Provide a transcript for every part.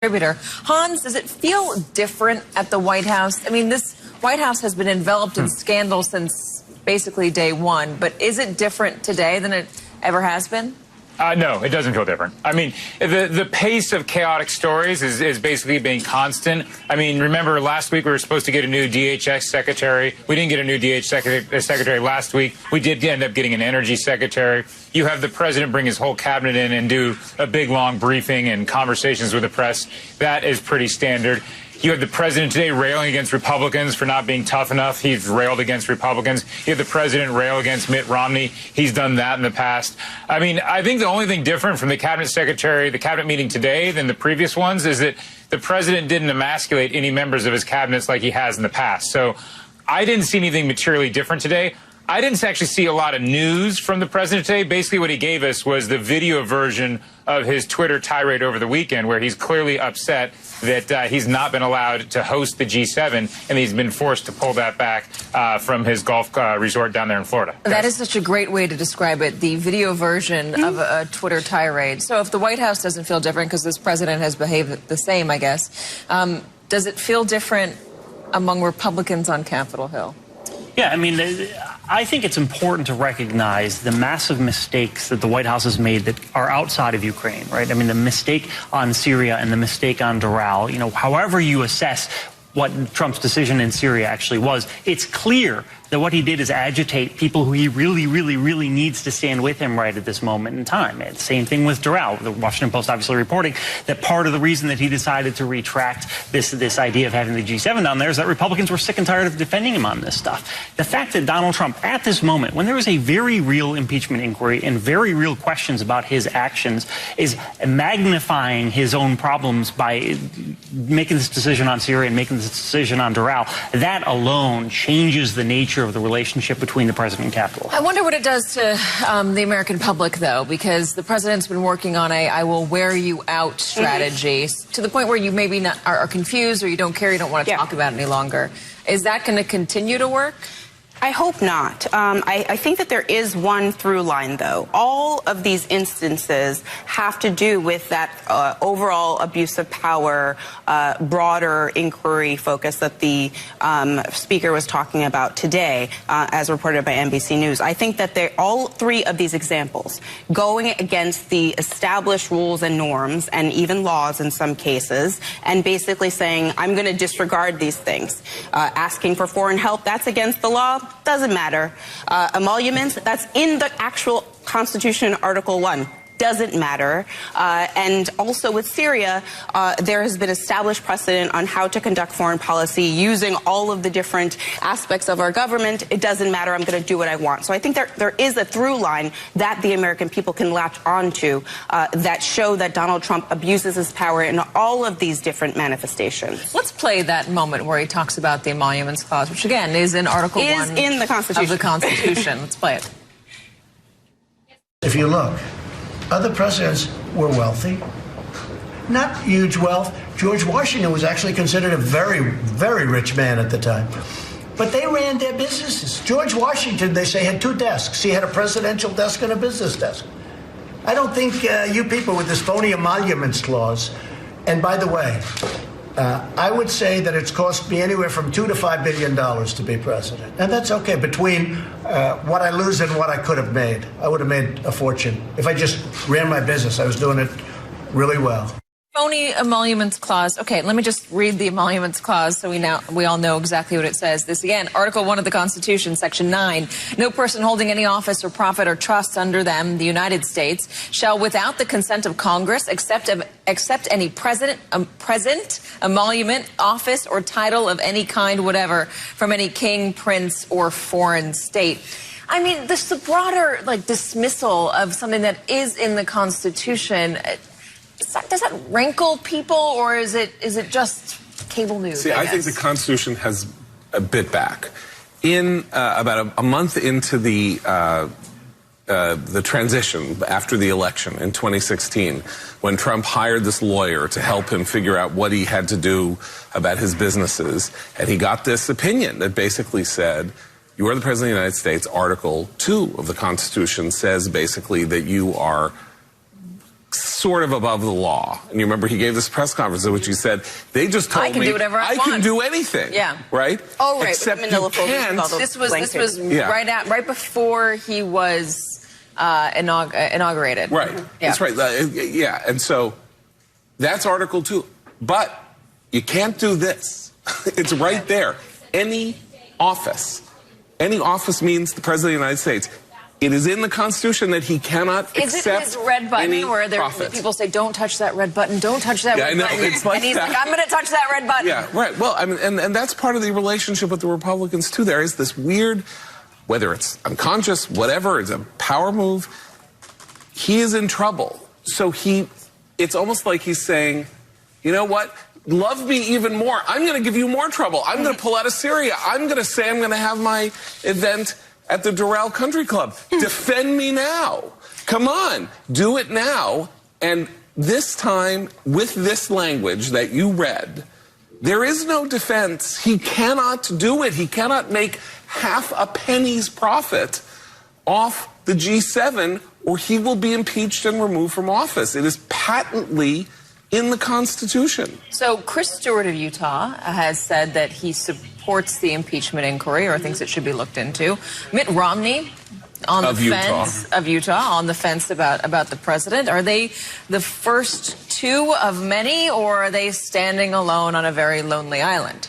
Contributor. Hans, does it feel different at the White House? I mean, this White House has been enveloped in scandal since basically day one, but is it different today than it ever has been? No, it doesn't feel different. I mean, the pace of chaotic stories is basically being constant. I mean, remember last week we were supposed to get a new DHS secretary. We didn't get a new DHS secretary last week. We did end up getting an energy secretary. You have the president bring his whole cabinet in and do a big, long briefing and conversations with the press. That is pretty standard. You have the president today railing against Republicans for not being tough enough. He's railed against Republicans. You have the president rail against Mitt Romney. He's done that in the past. I mean, I think the only thing different from the cabinet secretary, the cabinet meeting today than the previous ones is that the president didn't emasculate any members of his cabinets like he has in the past. So I didn't see anything materially different today. I didn't actually see a lot of news from the president today. Basically, what he gave us was the video version of his Twitter tirade over the weekend, where he's clearly upset that he's not been allowed to host the G7, and he's been forced to pull that back from his golf resort down there in Florida. That is such a great way to describe it, the video version of a Twitter tirade. So if the White House doesn't feel different, because this president has behaved the same, I guess, does it feel different among Republicans on Capitol Hill? Yeah, I mean, I think it's important to recognize the massive mistakes that the White House has made that are outside of Ukraine, right? I mean, the mistake on Syria and the mistake on Doral, you know, however you assess what Trump's decision in Syria actually was, it's clear that what he did is agitate people who he really needs to stand with him right at this moment in time. And same thing with Doral. The Washington Post obviously reporting that part of the reason that he decided to retract this idea of having the G7 down there is that Republicans were sick and tired of defending him on this stuff. The fact that Donald Trump, at this moment, when there is a very real impeachment inquiry and very real questions about his actions, is magnifying his own problems by making this decision on Syria and making this decision on Doral, that alone changes the nature of the relationship between the president and Capitol. I wonder what it does to the American public, though, because the president's been working on a I will wear you out strategy to the point where you maybe are confused or you don't care, you don't want to talk about it any longer. Is that going to continue to work? I hope not. I think that there is one through line, though. All of these instances have to do with that overall abuse of power, broader inquiry focus that the speaker was talking about today, as reported by NBC News. I think that all three of these examples, going against the established rules and norms and even laws in some cases, and basically saying, I'm going to disregard these things. Asking for foreign help, that's against the law. Doesn't matter. Emoluments, that's in the actual Constitution, Article 1. Doesn't matter. And also with Syria, there has been established precedent on how to conduct foreign policy using all of the different aspects of our government. It doesn't matter. I'm going to do what I want. So I think there is a through line that the American people can latch onto that show that Donald Trump abuses his power in all of these different manifestations. Let's play that moment where he talks about the Emoluments Clause, which again is in Article 1 in the Constitution. Of the Constitution. Let's play it. If you look, other presidents were wealthy, not huge wealth. George Washington was actually considered a very rich man at the time. But they ran their businesses. George Washington, they say, had two desks. He had a presidential desk and a business desk. I don't think you people with this phony Emoluments Clause, and by the way, I would say that it's cost me anywhere from $2 to $5 billion to be president. And that's okay. Between what I lose and what I could have made, I would have made a fortune. If I just ran my business, I was doing it really well. Phony Emoluments Clause. Okay, let me just read the Emoluments Clause so we all know exactly what it says. This again, Article 1 of the Constitution, Section 9. No person holding any office or profit or trust under them, the United States, shall without the consent of Congress accept any present emolument, office, or title of any kind whatever from any king, prince, or foreign state. I mean, this is a broader dismissal of something that is in the Constitution. Does that rankle people, or is it just cable news? See, I think the Constitution has a bit back. In about a month into the transition after the election in 2016, when Trump hired this lawyer to help him figure out what he had to do about his businesses, and he got this opinion that basically said, you are the President of the United States. Article 2 of the Constitution says basically that you are sort of above the law. And you remember he gave this press conference in which he said, they just told me I can do whatever I want. can do anything. Yeah. Right? Oh, right. Except you can't. This was right before he was inaugurated. Right. Yeah. That's right. Yeah. And so that's Article 2. But you can't do this. It's right there. Any office. Any office means the President of the United States. It is in the Constitution that he cannot accept Is it his red button where people say, don't touch that red button, don't touch that red button? It's like and he's that. like, I'm going to touch that red button. Yeah, right. Well, I mean, and that's part of the relationship with the Republicans, too. There is this weird, whether it's unconscious, whatever, it's a power move, he is in trouble. So it's almost like he's saying, you know what? Love me even more. I'm going to give you more trouble. I'm going to pull out of Syria. I'm going to say I'm going to have my event at the Doral Country Club. Defend me now. Come on, do it now. And this time, with this language that you read, there is no defense. He cannot do it. He cannot make half a penny's profit off the G7, or he will be impeached and removed from office. It is patently in the Constitution. So Chris Stewart of Utah has said that he supports the impeachment inquiry, or thinks it should be looked into. Mitt Romney on the fence of Utah, on the fence about the president. Are they the first two of many, or are they standing alone on a very lonely island?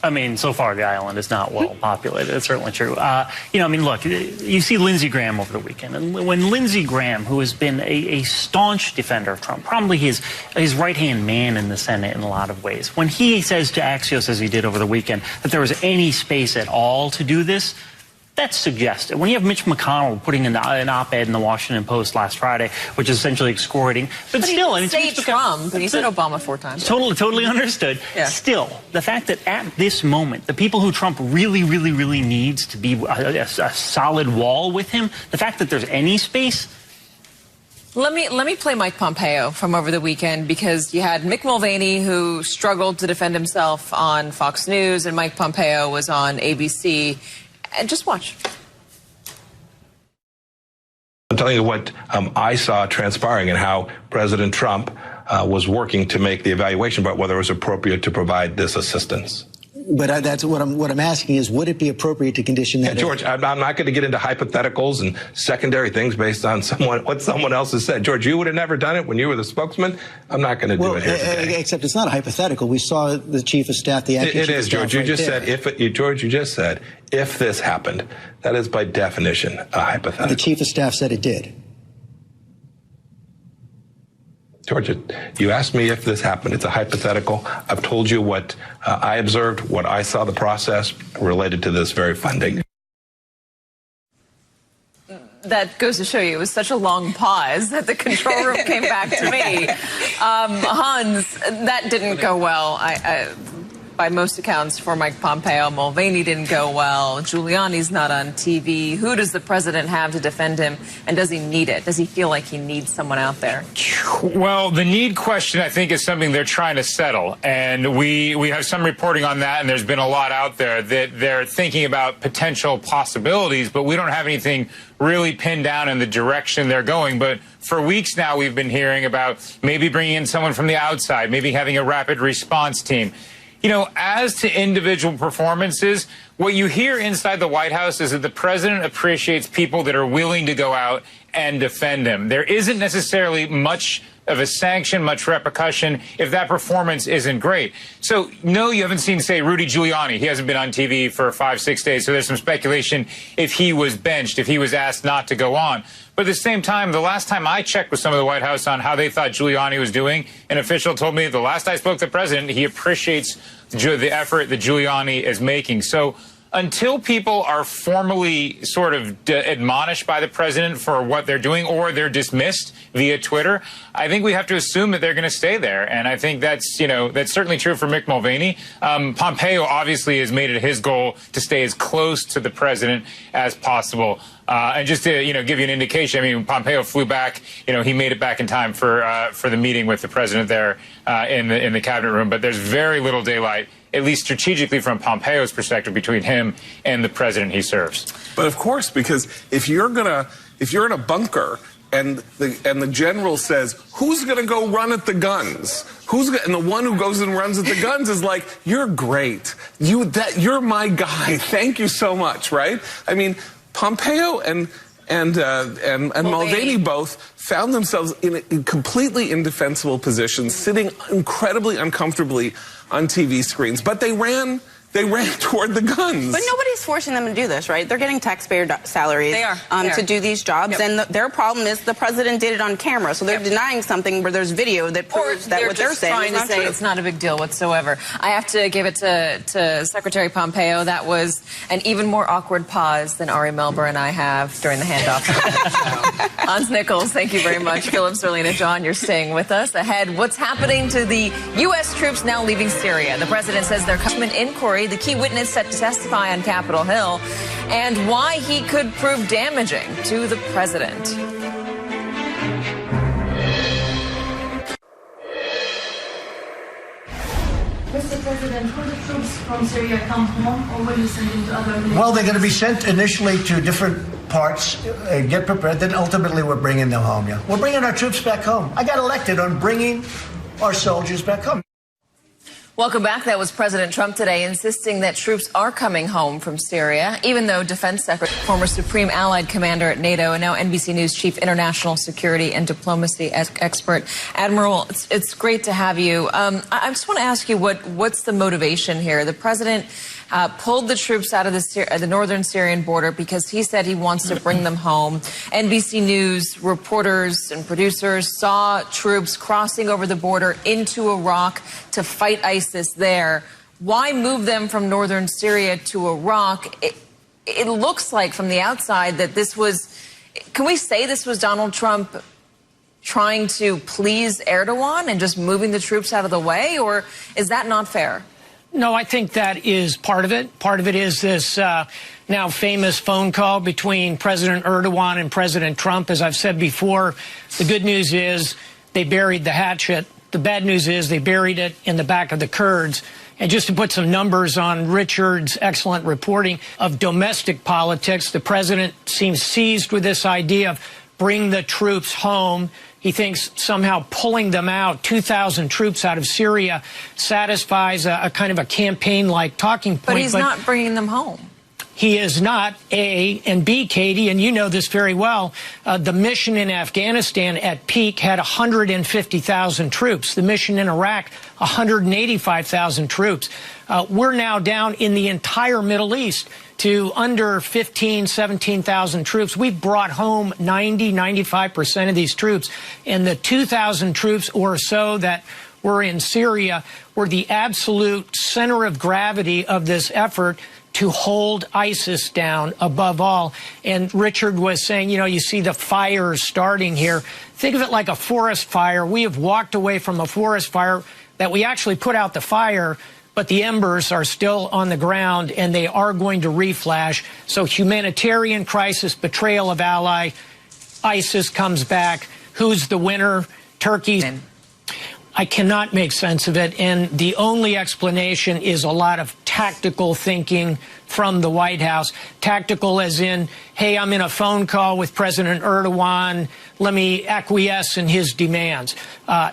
I mean, so far the island is not well populated. It's certainly true. I mean, look, you see Lindsey Graham over the weekend. And when Lindsey Graham, who has been a staunch defender of Trump, probably his right-hand man in the Senate in a lot of ways, when he says to Axios, as he did over the weekend, that there was any space at all to do this, that's suggestive. When you have Mitch McConnell putting an op-ed in the Washington Post last Friday, which is essentially excoriating, but still, he didn't say Trump, but he said Obama 4 times. Totally understood. Yeah. Still, the fact that at this moment, the people who Trump really, really, really needs to be a solid wall with him, the fact that there's any space. Let me play Mike Pompeo from over the weekend, because you had Mick Mulvaney, who struggled to defend himself on Fox News, and Mike Pompeo was on ABC. And just watch. I'm telling you what I saw transpiring and how President Trump was working to make the evaluation about whether it was appropriate to provide this assistance. But that's what I'm asking is, would it be appropriate to condition that? Yeah, George, I'm not going to get into hypotheticals and secondary things based on what someone else has said. George, you would have never done it when you were the spokesman. I'm not going to do it here today. Except it's not a hypothetical. We saw the chief of staff, the acting chief of staff. It is, George. You just said George, you just said if this happened. That is by definition a hypothetical. The chief of staff said it did. George, you asked me if this happened. It's a hypothetical. I've told you what I observed, what I saw the process related to this very funding. That goes to show you it was such a long pause that the control room came back to me. Hans, that didn't go well. By most accounts, for Mike Pompeo. Mulvaney didn't go well. Giuliani's not on TV. Who does the president have to defend him? And does he need it? Does he feel like he needs someone out there? Well, the need question, I think, is something they're trying to settle. And we have some reporting on that, and there's been a lot out there that they're thinking about potential possibilities, but we don't have anything really pinned down in the direction they're going. But for weeks now, we've been hearing about maybe bringing in someone from the outside, maybe having a rapid response team. You know, as to individual performances, what you hear inside the White House is that the president appreciates people that are willing to go out and defend him. There isn't necessarily much of a sanction, much repercussion if that performance isn't great. So, no, you haven't seen, say, Rudy Giuliani. He hasn't been on TV for 5-6 days, so there's some speculation if he was benched, if he was asked not to go on. But at the same time, the last time I checked with some of the White House on how they thought Giuliani was doing, an official told me the last I spoke to the president, he appreciates the effort that Giuliani is making. So until people are formally sort of admonished by the president for what they're doing, or they're dismissed via Twitter, I think we have to assume that they're going to stay there. And I think that's, that's certainly true for Mick Mulvaney. Pompeo obviously has made it his goal to stay as close to the president as possible. And just to, give you an indication, I mean, Pompeo flew back, he made it back in time for the meeting with the president there in the cabinet room. But there's very little daylight, at least strategically from Pompeo's perspective, between him and the president he serves. But of course, because if you're in a bunker and the general says, "Who's going to go run at the guns? And the one who goes and runs at the guns is like, "You're great. You're my guy. Thank you so much." Right? I mean, Pompeo and Mulvaney both found themselves in completely indefensible positions, sitting incredibly uncomfortably on TV screens, but they ran toward the guns. But nobody's forcing them to do this, right? They're getting taxpayer salaries to do these jobs, and their problem is the president did it on camera, so they're denying something where there's video that proves that what they're saying is not true. It's not a big deal whatsoever. I have to give it to Secretary Pompeo. That was an even more awkward pause than Ari Melber and I have during the handoff. Hans Nichols, thank you very much. Philip Serlina, John, you're staying with us. Ahead, what's happening to the U.S. troops now leaving Syria? The president says they're coming inquiry. The key witness set to testify on Capitol Hill, and why he could prove damaging to the president. Mr. President, will the troops from Syria come home, or will you send them to other regions? Well, they're going to be sent initially to different parts, get prepared, then ultimately we're bringing them home, yeah. We're bringing our troops back home. I got elected on bringing our soldiers back home. Welcome back. That was President Trump today insisting that troops are coming home from Syria, even though Defense Secretary, former Supreme Allied Commander at NATO, and now NBC News Chief International Security and Diplomacy expert, Admiral, it's great to have you. I just want to ask you what's the motivation here? The president pulled the troops out of the northern Syrian border because he said he wants to bring them home. NBC News reporters and producers saw troops crossing over the border into Iraq to fight ISIS there. Why move them from northern Syria to Iraq? It looks like from the outside that this was, can we say this was Donald Trump trying to please Erdogan and just moving the troops out of the way, or is that not fair? No, I think that is part of it. Part of it is this now famous phone call between President Erdogan and President Trump. As I've said before, the good news is they buried the hatchet. The bad news is they buried it in the back of the Kurds. And just to put some numbers on Richard's excellent reporting of domestic politics, the president seems seized with this idea of bring the troops home. He thinks somehow pulling them out, 2,000 troops out of Syria, satisfies a kind of a campaign-like talking point. But he's not bringing them home. He is not, A, and B, Katie, and you know this very well, the mission in Afghanistan at peak had 150,000 troops. The mission in Iraq, 185,000 troops. We're now down in the entire Middle East to under 15, 17,000 troops. We've brought home 90, 95% of these troops. And the 2,000 troops or so that were in Syria were the absolute center of gravity of this effort to hold ISIS down above all. And Richard was saying, you know, you see the fires starting here. Think of it like a forest fire. We have walked away from a forest fire that we actually put out the fire, but the embers are still on the ground and they are going to reflash. So humanitarian crisis, betrayal of ally, ISIS comes back. Who's the winner? Turkey. I cannot make sense of it, and the only explanation is a lot of tactical thinking from the White House. Tactical as in, hey, I'm in a phone call with President Erdogan, let me acquiesce in his demands.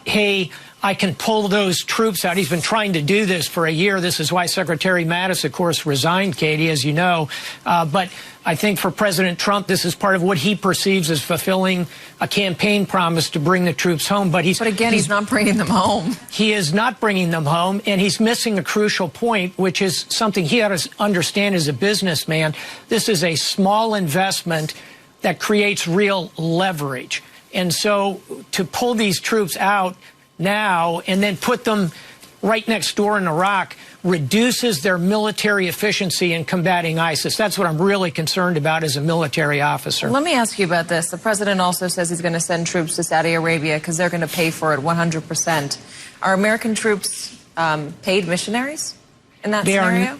Hey, I can pull those troops out. He's been trying to do this for a year. This is why Secretary Mattis, of course, resigned, Katie, as you know. But I think for President Trump, this is part of what he perceives as fulfilling a campaign promise to bring the troops home. But again, he's not bringing them home. He is not bringing them home, and he's missing a crucial point, which is something he ought to understand as a businessman. This is a small investment that creates real leverage. And so to pull these troops out now and then put them right next door in Iraq reduces their military efficiency in combating ISIS. That's what I'm really concerned about as a military officer. Let me ask you about this. The president also says he's going to send troops to Saudi Arabia because they're going to pay for it 100%. Are American troops paid missionaries in that scenario?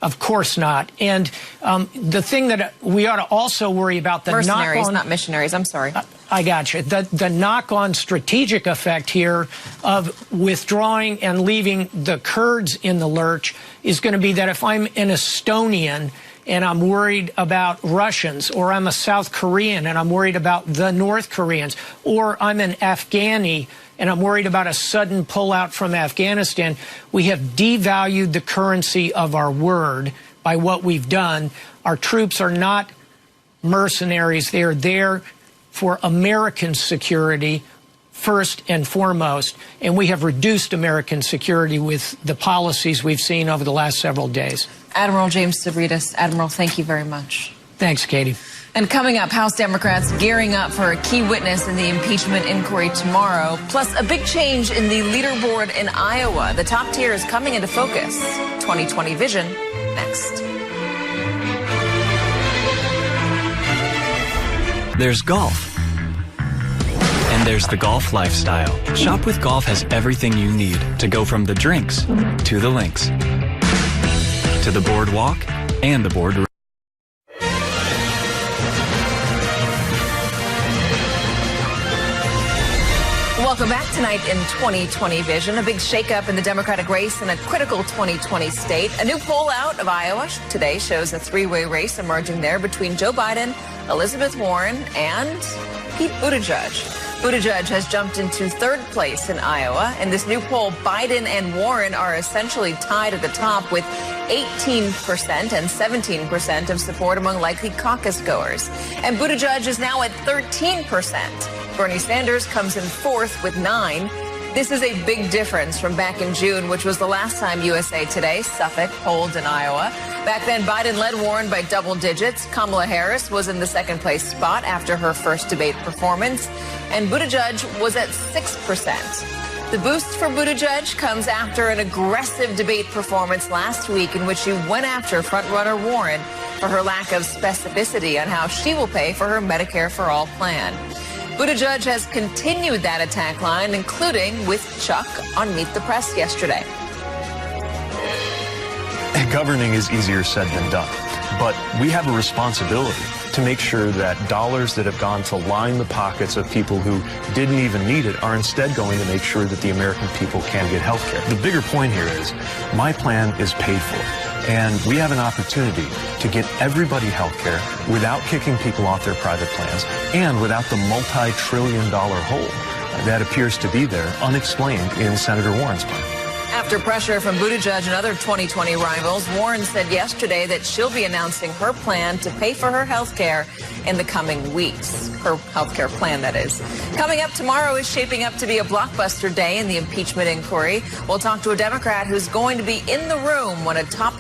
Of course not. And the thing that we ought to also worry about, the mercenaries, knock-on, not missionaries. I'm sorry. I got you. The knock-on strategic effect here of withdrawing and leaving the Kurds in the lurch is going to be that if I'm an Estonian and I'm worried about Russians, or I'm a South Korean and I'm worried about the North Koreans, or I'm an Afghani and I'm worried about a sudden pullout from Afghanistan, we have devalued the currency of our word by what we've done. Our troops are not mercenaries. They are there for American security first and foremost, and we have reduced American security with the policies we've seen over the last several days. Admiral James Stavridis, Admiral, thank you very much. Thanks, Katie. And coming up, House Democrats gearing up for a key witness in the impeachment inquiry tomorrow, plus a big change in the leaderboard in Iowa. The top tier is coming into focus. 2020 Vision, next. There's golf. And there's the golf lifestyle. Shop with Golf has everything you need to go from the drinks to the links, to the boardwalk and the boardroom. Welcome back tonight in 2020 Vision. A big shakeup in the Democratic race in a critical 2020 state. A new poll out of Iowa today shows a three-way race emerging there between Joe Biden, Elizabeth Warren, and Pete Buttigieg. Buttigieg has jumped into third place in Iowa. In this new poll, Biden and Warren are essentially tied at the top with 18% and 17% of support among likely caucus goers. And Buttigieg is now at 13%. Bernie Sanders comes in fourth with 9%. This is a big difference from back in June, which was the last time USA Today, Suffolk, polled in Iowa. Back then, Biden led Warren by double digits. Kamala Harris was in the second place spot after her first debate performance, and Buttigieg was at 6%. The boost for Buttigieg comes after an aggressive debate performance last week in which she went after frontrunner Warren for her lack of specificity on how she will pay for her Medicare for All plan. Buttigieg has continued that attack line, including with Chuck on Meet the Press yesterday. Governing is easier said than done, but we have a responsibility to make sure that dollars that have gone to line the pockets of people who didn't even need it are instead going to make sure that the American people can get health care. The bigger point here is my plan is paid for, and we have an opportunity to get everybody health care without kicking people off their private plans and without the multi-trillion-dollar hole that appears to be there unexplained in Senator Warren's plan. After pressure from Buttigieg and other 2020 rivals, Warren said yesterday that she'll be announcing her plan to pay for her health care in the coming weeks. Her health care plan, that is. Coming up tomorrow is shaping up to be a blockbuster day in the impeachment inquiry. We'll talk to a Democrat who's going to be in the room when a top